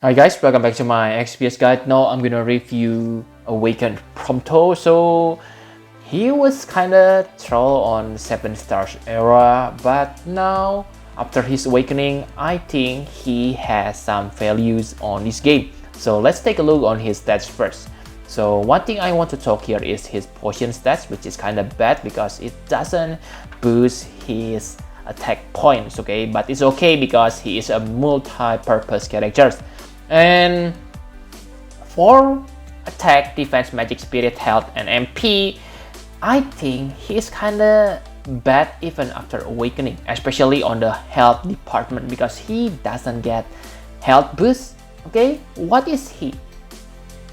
Hi guys, welcome back to my XPS guide. Now I'm gonna review Awakened Prompto. So he was kinda troll on 7 stars era, but now after his awakening, I think he has some values on this game. So let's take a look on his stats first. So one thing I want to talk here is his potion stats, which is kinda bad because it doesn't boost his attack points, okay? But it's okay because he is a multi-purpose character. And for attack, defense, magic, spirit, health, and MP, I think he's kinda bad even after awakening, especially on the health department because he doesn't get health boost. Okay, what is he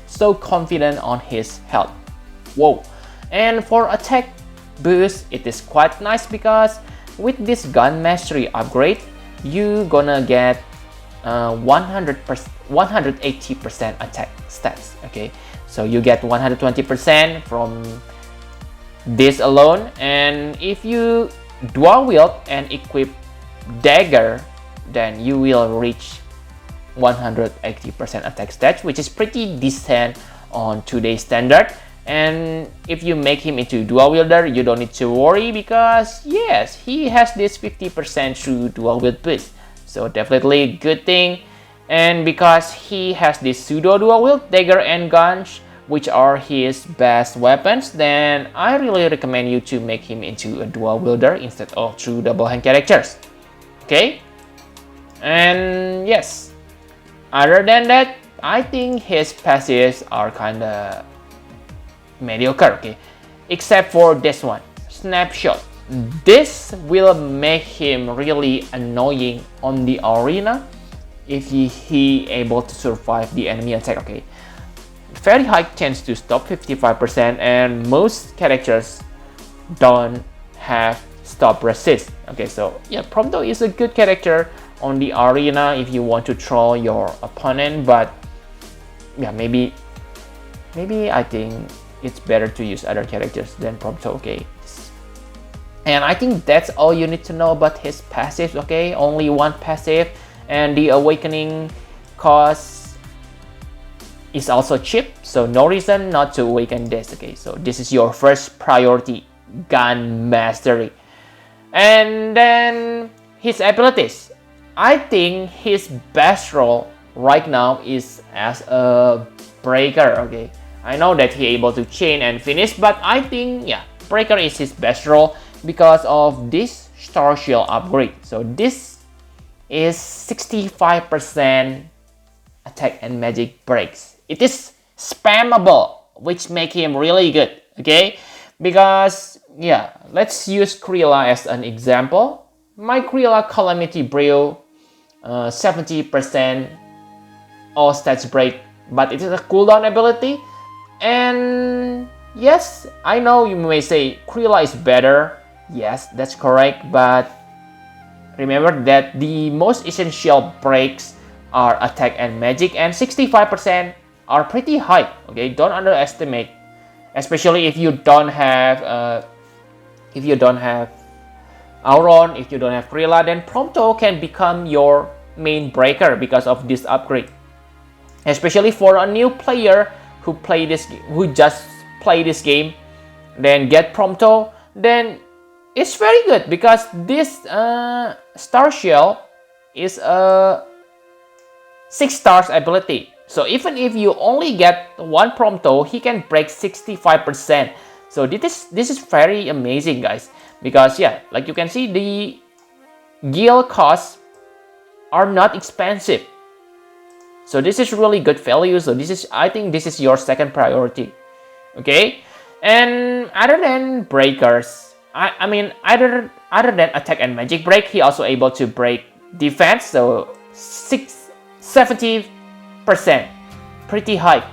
so confident on his health? Whoa. And for attack boost, it is quite nice because with this gun mastery upgrade, you gonna get 180% attack stats. Okay, so you get 120% from this alone, and if you dual wield and equip dagger, then you will reach 180% attack stats, which is pretty decent on today's standard. And if you make him into dual wielder, you don't need to worry because yes, he has this 50% true dual wield boost. So definitely a good thing. And because he has this pseudo dual wield, dagger and guns, which are his best weapons, then I really recommend you to make him into a dual wielder instead of true double hand characters. Okay? And yes, other than that, I think his passives are kinda mediocre, okay? Except for this one, snapshot. This will make him really annoying on the arena if he able to survive the enemy attack. Okay, very high chance to stop, 55%, and most characters don't have stop resist. Okay, so yeah, Prompto is a good character on the arena if you want to troll your opponent, but yeah, maybe I think it's better to use other characters than Prompto. Okay, and I think that's all you need to know about his passive. Okay, only one passive, and the awakening cost is also cheap, so no reason not to awaken this. Okay, so this is your first priority, gun mastery. And then his abilities, I think his best role right now is as a breaker. Okay, I know that he able to chain and finish, but I think yeah, breaker is his best role because of this star shield upgrade. So this is 65% attack and magic breaks. It is spammable, which make him really good. Okay, because yeah, let's use Krilla as an example. My Krilla Calamity Brew, 70% all stats break, but it is a cooldown ability. And yes, I know you may say Krilla is better. Yes, that's correct, but remember that the most essential breaks are attack and magic, and 65% are pretty high. Okay, don't underestimate, especially if you don't have Auron, if you don't have Krilla, then Prompto can become your main breaker because of this upgrade. Especially for a new player who just play this game, then get Prompto, then it's very good because this Star Shell is a 6 stars ability. So even if you only get one Prompto, he can break 65%. So this is very amazing, guys, because yeah, like you can see, the guild costs are not expensive. So this is really good value. So I think this is your second priority. Okay, and other than breakers, I mean other than attack and magic break, he also able to break defense. So 70%, pretty high.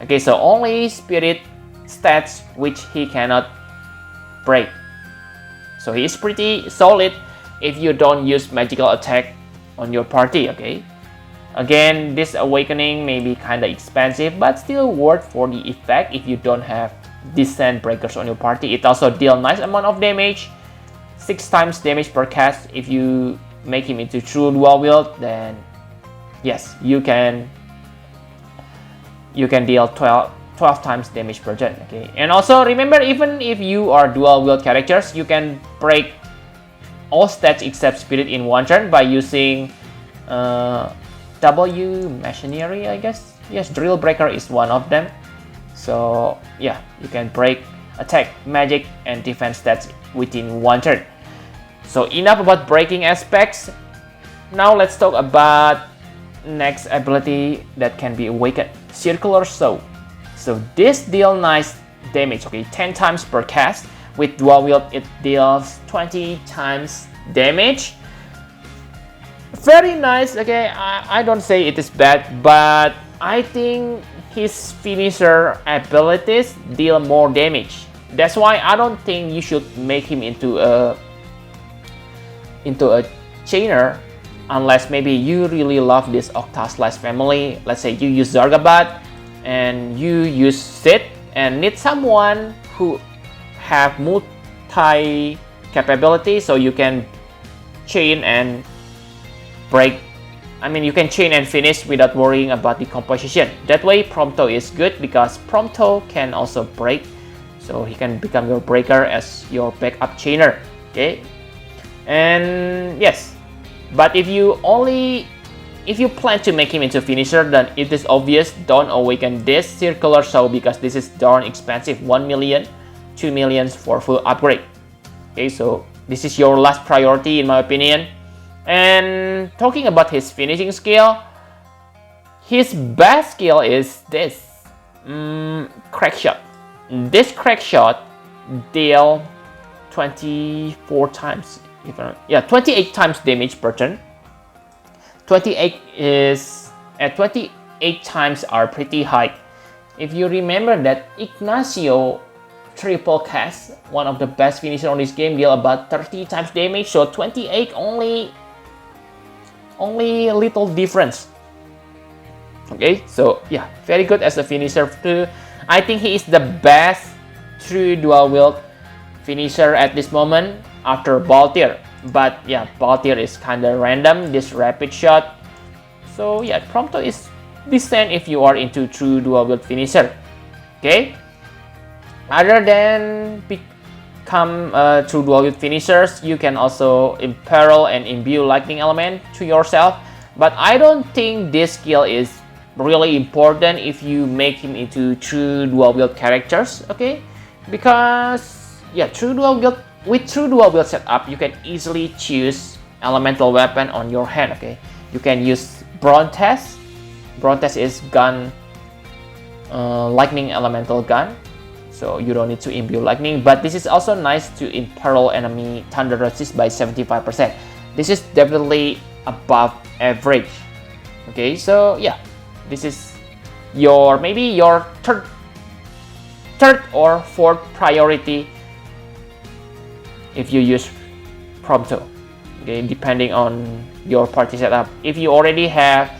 Okay, so only spirit stats which he cannot break. So he is pretty solid if you don't use magical attack on your party. Okay, again, this awakening may be kind of expensive, but still worth for the effect if you don't have decent breakers on your party. It also deals nice amount of damage, 6 times damage per cast. If you make him into true dual wield, then yes, you can deal 12 times damage per turn. Okay, and also remember, even if you are dual wield characters, you can break all stats except spirit in one turn by using W machinery, I guess. Yes, drill breaker is one of them. So yeah, you can break attack, magic, and defense stats within one turn. So enough about breaking aspects. Now let's talk about next ability that can be awakened, Circular Saw. So this deals nice damage, okay, 10 times per cast. With dual wield, it deals 20 times damage. Very nice, okay, I don't say it is bad, but I think his finisher abilities deal more damage. That's why I don't think you should make him into a chainer unless maybe you really love this Octa/Slash family. Let's say you use Zargabat and you use Sid and need someone who have multi capability, so you can chain and break. I mean, you can chain and finish without worrying about the composition. That way Prompto is good because Prompto can also break, so he can become your breaker as your backup chainer. Okay, and yes, but if you plan to make him into finisher, then it is obvious, don't awaken this Circular Saw because this is darn expensive, 1 million, 2 millions for full upgrade. Okay, so this is your last priority in my opinion. And talking about his finishing skill, his best skill is this crack shot. This crack shot deal 24 times, 28 times damage per turn. 28 times are pretty high. If you remember that Ignacio triple cast, one of the best finishers on this game, deal about 30 times damage, so 28 only a little difference. Okay, so yeah, very good as a finisher too. I think he is the best true dual wield finisher at this moment after Baltir. But yeah, Baltir is kinda random, this rapid shot. So yeah, Prompto is decent if you are into true dual wield finisher. Okay, other than become true dual wield finishers, you can also imperil and imbue lightning element to yourself, but I don't think this skill is really important if you make him into true dual wield characters. Okay, because yeah, with true dual wield setup, you can easily choose elemental weapon on your hand. Okay, you can use Brontes. Brontes is gun, lightning elemental gun, so you don't need to imbue lightning, but this is also nice to imperil enemy thunder resist by 75%. This is definitely above average. Okay, so yeah, this is maybe your third or fourth priority if you use Prompto. Okay, depending on your party setup. If you already have,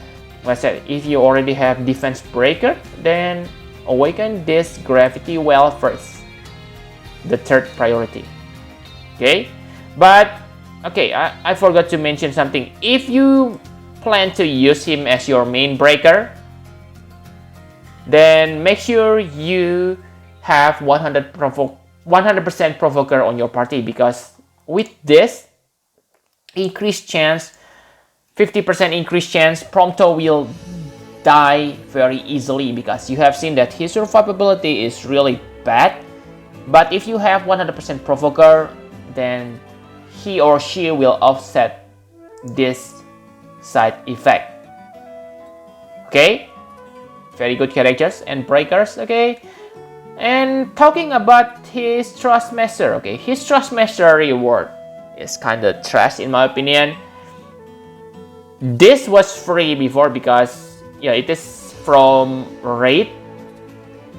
if you already have defense breaker, then awaken this gravity well first, the third priority. Okay, but okay, I forgot to mention something. If you plan to use him as your main breaker, then make sure you have 100% provoker on your party, because with this increased chance, 50% increased chance, Prompto will die very easily, because you have seen that his survivability is really bad. But if you have 100% provoker, then he or she will offset this side effect. Okay, very good characters and breakers. Okay, and talking about his Trust Master, okay, his Trust Master reward is kind of trash in my opinion. This was free before because yeah, it is from raid.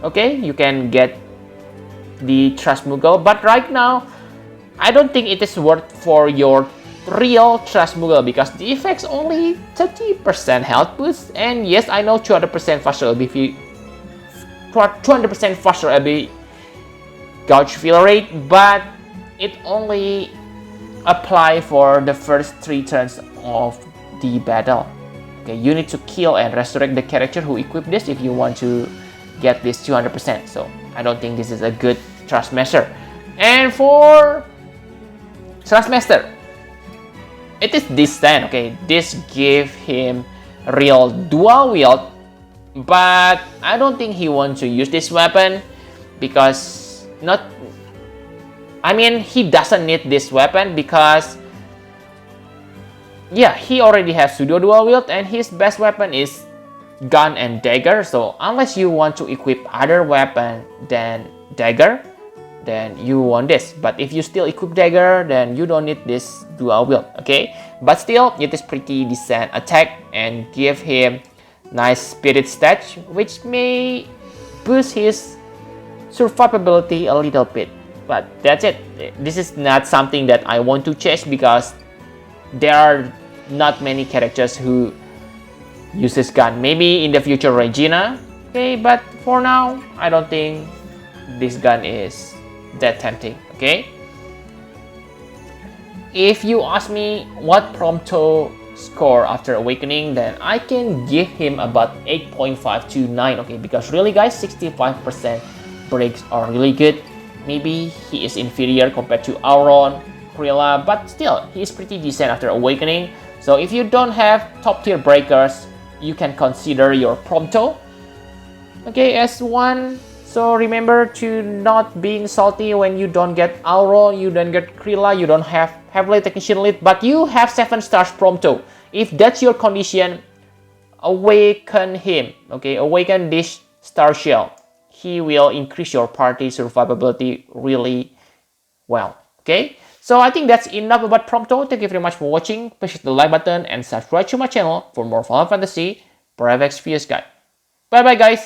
Okay, you can get the Trust Moogle, but right now I don't think it is worth for your real Trust Moogle, because the effect's only 30% health boost, and yes, I know 200% faster LB 200% faster LB gauge fill rate, but it only apply for the first 3 turns of the battle. Okay, you need to kill and resurrect the character who equipped this if you want to get this 200%. So I don't think this is a good Thrustmaster. And for Thrustmaster, it is descent. Okay, this give him real dual wield, but I don't think he wants to use this weapon because he doesn't need this weapon because yeah, he already has pseudo dual wield and his best weapon is gun and dagger. So unless you want to equip other weapon than dagger, then you want this. But if you still equip dagger, then you don't need this dual wield. Okay, but still it is pretty decent attack and give him nice spirit stats, which may boost his survivability a little bit. But that's it. This is not something that I want to chase because there are not many characters who use this gun. Maybe in the future Regina, okay, but for now I don't think this gun is that tempting. Okay, if you ask me what Prompto score after awakening, then I can give him about 8.5 to 9. Okay, because really guys, 65% breaks are really good. Maybe he is inferior compared to Auron, Krilla, but still, he is pretty decent after awakening. So if you don't have top tier breakers, you can consider your Prompto, okay, as one. So remember to not being salty when you don't get Auron, you don't get Krilla, you don't have Heavily Technician Elite, but you have 7 stars Prompto. If that's your condition, awaken him, okay, awaken this Star Shell. He will increase your party survivability really well. Okay, so I think that's enough about Prompto. Thank you very much for watching. Please hit the like button and subscribe to my channel for more Final Fantasy Private Experience Guide. Bye bye guys.